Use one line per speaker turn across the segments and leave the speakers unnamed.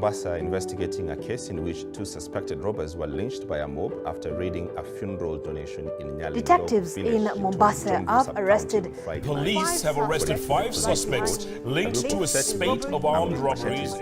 Mombasa investigating a case in which 2 suspected robbers were lynched by a mob after raiding a funeral donation in Nyali.
Detectives in Mombasa have arrested.
Police have arrested 5 suspects linked to a spate of armed robberies.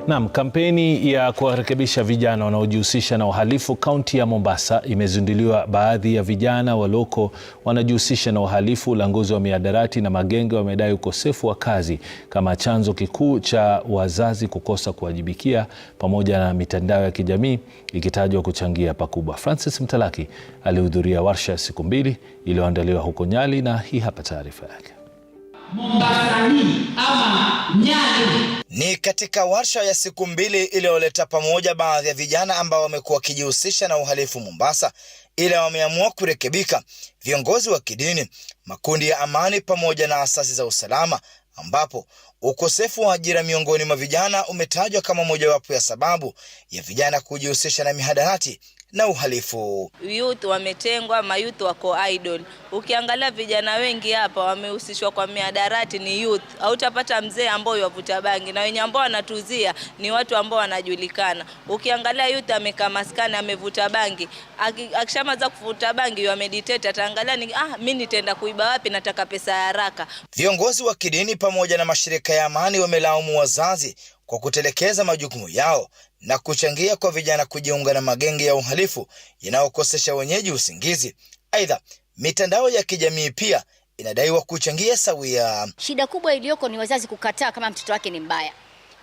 Naam, kampeni ya kuwarekebisha vijana wanaojihusisha na uhalifu kaunti ya Mombasa imezinduliwa. Baadhi ya vijana waloko wanajihusisha na uhalifu, ulanguzi wa mihadarati na magenge wamedai ukosefu wa kazi kama chanzo kikuu cha wazazi kukosa kuwajibikia, pamoja na mitandao ya kijamii ikitajwa kuchangia pakubwa. Francis Mtalaki alihudhuria warsha ya siku 2 iliyoandaliwa huko Nyali, na hii hapa taarifa yake.
Mombasa ama Nyali.
Ni katika warsha ya siku 2 iliyoleta pamoja baadhi ya vijana ambao wamekuwa wakijihusisha na uhalifu Mombasa, ila wameamua kurekebika. Viongozi wa kidini, makundi ya amani pamoja na asasi za usalama, ambapo ukosefu wa ajira miongoni mwa vijana umetajwa kama mojawapo ya sababu ya vijana kujihusisha na mihadarati na uhalifu.
Youth wametengwa, mayouth wako idol. Ukiangalia vijana wengi hapa wamehusishwa kwa mihadarati ni youth. Hautapata mzee ambao yavuta bangi, na wenye ambao wanatuzia ni watu ambao wanajulikana. Ukiangalia youth amekaa maskani amevuta bangi, akishamaza kuvuta bangi yameditate, ataangalia ni mimi nitaenda kuiba wapi, nataka pesa ya haraka.
Viongozi wa kidini pamoja na mashirika ya amani wamelaumu wazazi kwa kutelekeza majukumu yao na kuchangia kwa vijana kujiunga na magenge ya uhalifu yanayokosesha wenyeji usingizi. Aidha, mitandao ya kijamii pia inadaiwa kuchangia sawia.
Shida kubwa iliyoko ni wazazi kukataa kama mtoto wake ni mbaya.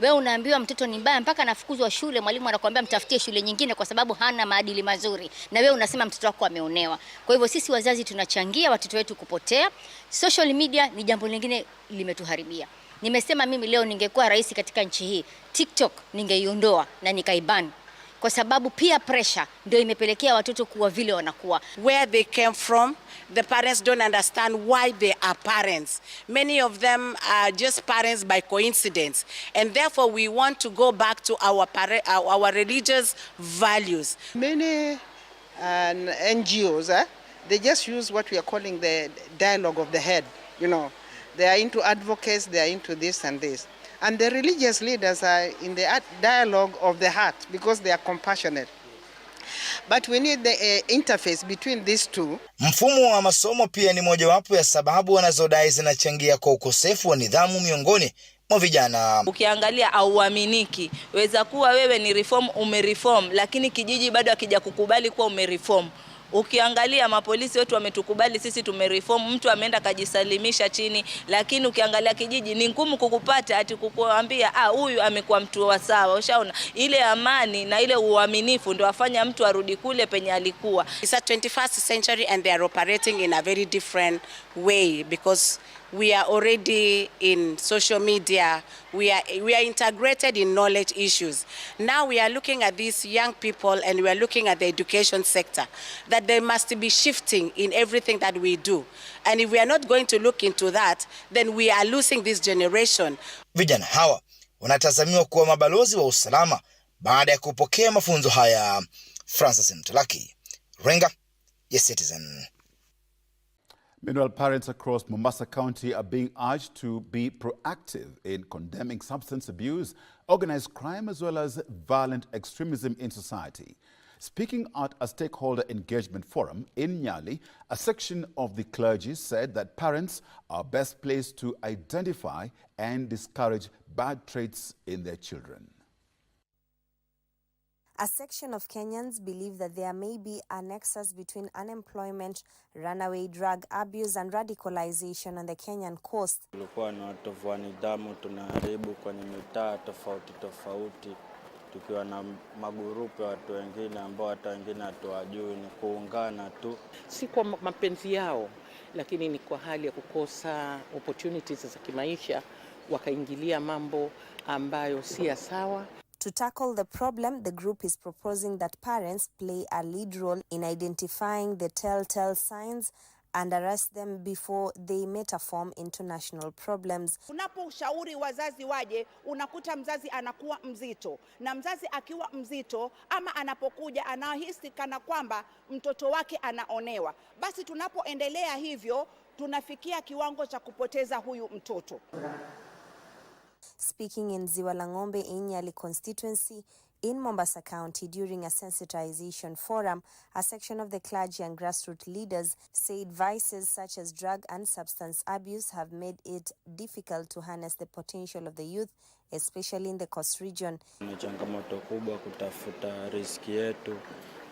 Wewe unaambiwa mtoto ni mbaya mpaka anafukuzwa shule, mwalimu anakuambia mtafutie shule nyingine kwa sababu hana maadili mazuri, na wewe unasema mtoto wako ameonewa. Kwa hivyo sisi wazazi tunachangia watoto wetu kupotea. Social media ni jambo lingine limetuharibia. Nimesema mimi leo ningekuwa rais katika nchi hii, TikTok ningeiondoa na nikaiban, kwa sababu peer pressure ndio imepelekea watoto kuwa vile wanakuwa.
Where they came from, the parents don't understand why they are parents. Many of them are just parents by coincidence, and therefore we want to go back to our religious values.
Many NGOs, they just use what we are calling the dialogue of the head, you know. They are into advocates, they are into this and this. And the religious leaders are in the dialogue of the heart because they are compassionate. But we need the interface between these two.
Mfumo wa masomo pia ni mojawapo ya sababu wanazodai zinachangia kwa ukosefu wa nidhamu miongoni mwa vijana.
Ukiangalia hauaminiki. Weza kuwa wewe ni reform, umereform, lakini kijiji bado hakija kukubali kuwa umereform. Ukiangalia mapolisi wetu wametukubali sisi tumereform, mtu ameenda kajisalimisha chini, lakini ukiangalia kijiji ni ngumu kukupata ati kukuambia huyu amekuwa mtu wa sawa. Ushaona ile amani na ile uaminifu ndio afanya mtu arudi kule penye alikuwa.
It's a 21st century and they are operating in a very different way because we are already in social media, we are integrated in knowledge issues. Now we are looking at these young people and we are looking at the education sector, that they must be shifting in everything that we do. And if we are not going to look into that, then we are losing this generation.
Vijana hawa wanatazamiwa kuwa mabalozi wa usalama baada ya kupokea mafunzo haya. Francis Mtalaki, Renga ya Citizen.
Meanwhile, parents across Mombasa County are being urged to be proactive in condemning substance abuse, organized crime, as well as violent extremism in society. Speaking at a stakeholder engagement forum in Nyali, a section of the clergy said that parents are best placed to identify and discourage bad traits in their children.
A section of Kenyans believe that there may be a nexus between unemployment, runaway drug abuse and radicalization on the Kenyan coast.
Tulikuwa na watovu wa nidhamu tunaharibu kwenye mitaa tofauti tofauti, tukiwa na magurupe watu wengine ambao hata wengine hatuwajui, ni kuungana tu.
Si kwa mapenzi yao, lakini ni kwa hali ya kukosa opportunities za kimaisha, wakaingilia mambo ambayo si sawa.
To tackle the problem, the group is proposing that parents play a lead role in identifying the telltale signs and arrest them before they metaform into national problems.
Unaposhauri wazazi waje, unakuta mzazi anakuwa mzito. Na mzazi akiwa mzito ama anapokuja anahisi kana kwamba mtoto wake anaonewa. Basi tunapoendelea hivyo, tunafikia kiwango cha kupoteza huyu mtoto.
Speaking in Ziwalangombe in Nyali constituency in Mombasa County during a sensitization forum, a section of the clergy and grassroots leaders said vices such as drug and substance abuse have made it difficult to harness the potential of the youth, especially in the coast region.
Ni changamoto kubwa kutafuta riziki yetu.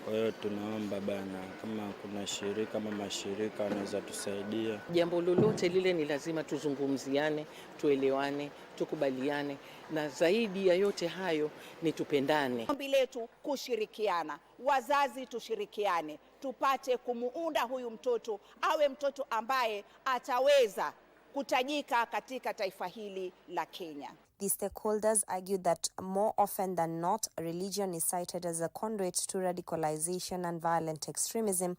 Kwa hiyo tunaomba bana, kama kuna shirika ama mashirika wanaweza tusaidia.
Jambo lolote lile ni lazima tuzungumziane, tuelewane, tukubaliane, na zaidi ya yote hayo ni tupendane.
Ombi letu kushirikiana, wazazi tushirikiane, tupate kumuunda huyu mtoto awe mtoto ambaye ataweza kutajika katika taifa hili la Kenya.
The stakeholders argued that more often than not, religion is cited as a conduit to radicalization and violent extremism,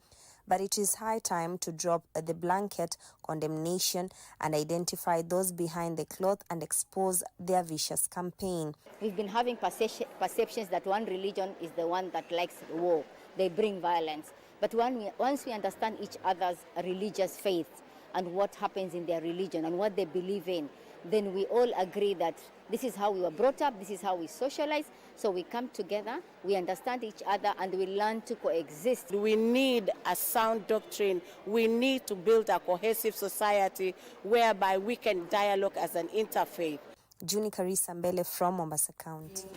but it is high time to drop the blanket condemnation and identify those behind the cloth and expose their vicious campaign.
We've been having perceptions that one religion is the one that likes war. They bring violence. But once we understand each other's religious faith and what happens in their religion and what they believe in, then we all agree that this is how we were brought up, this is how we socialize, so we come together, we understand each other, and we learn to coexist.
We need a sound doctrine. We need to build a cohesive society whereby we can dialogue as an interfaith.
Juni Karisa Mbele from Mombasa County.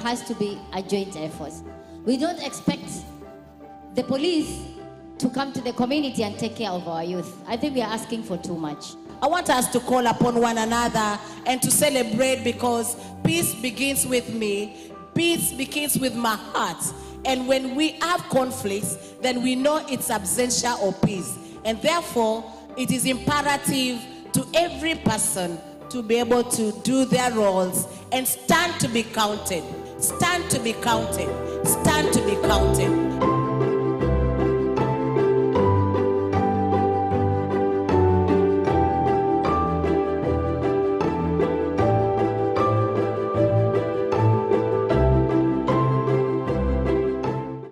has to be a joint effort. We don't expect the police to come to the community and take care of our youth. I think we are asking for too much.
I want us to call upon one another and to celebrate, because peace begins with me, peace begins with my heart. And when we have conflicts, then we know it's absentia of peace. And therefore, it is imperative to every person to be able to do their roles and stand to be counted. Stand to be counted. Stand to be counted.